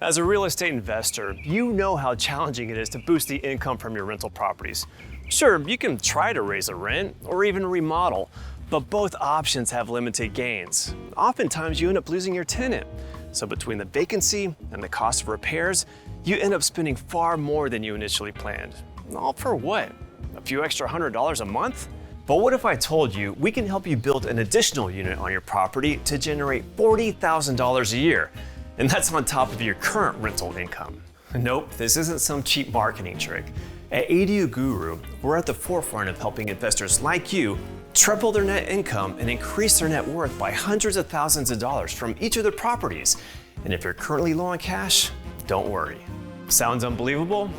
As a real estate investor, you know how challenging it is to boost the income from your rental properties. Sure, you can try to raise the rent or even remodel, but both options have limited gains. Oftentimes, you end up losing your tenant. So between the vacancy and the cost of repairs, you end up spending far more than you initially planned. All for what? A few extra $100 a month? But what if I told you we can help you build an additional unit on your property to generate $40,000 a year? And that's on top of your current rental income. Nope, this isn't some cheap marketing trick. At ADU Guru, we're at the forefront of helping investors like you triple their net income and increase their net worth by hundreds of thousands of dollars from each of their properties. And if you're currently low on cash, don't worry. Sounds unbelievable?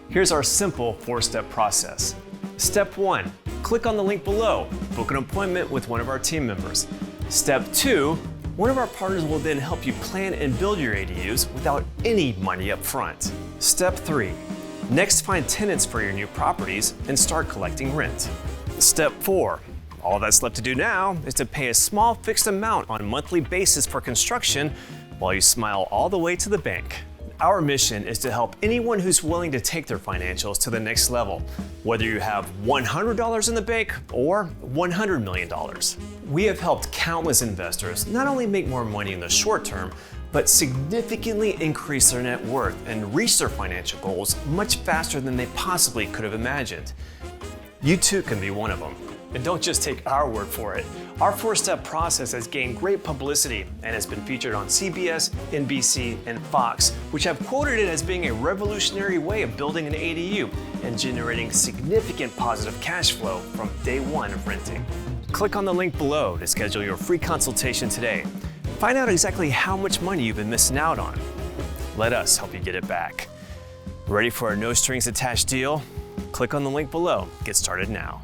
Here's our simple 4-step process. Step 1, click on the link below, book an appointment with one of our team members. Step 2, one of our partners will then help you plan and build your ADUs without any money up front. Step 3, next find tenants for your new properties and start collecting rent. Step 4, all that's left to do now is to pay a small fixed amount on a monthly basis for construction while you smile all the way to the bank. Our mission is to help anyone who's willing to take their financials to the next level, whether you have $100 in the bank or $100 million. We have helped countless investors not only make more money in the short term, but significantly increase their net worth and reach their financial goals much faster than they possibly could have imagined. You too can be one of them. And don't just take our word for it. Our 4-step process has gained great publicity and has been featured on CBS, NBC, and Fox, which have quoted it as being a revolutionary way of building an ADU and generating significant positive cash flow from day one of renting. Click on the link below to schedule your free consultation today. Find out exactly how much money you've been missing out on. Let us help you get it back. Ready for a no strings attached deal? Click on the link below. Get started now.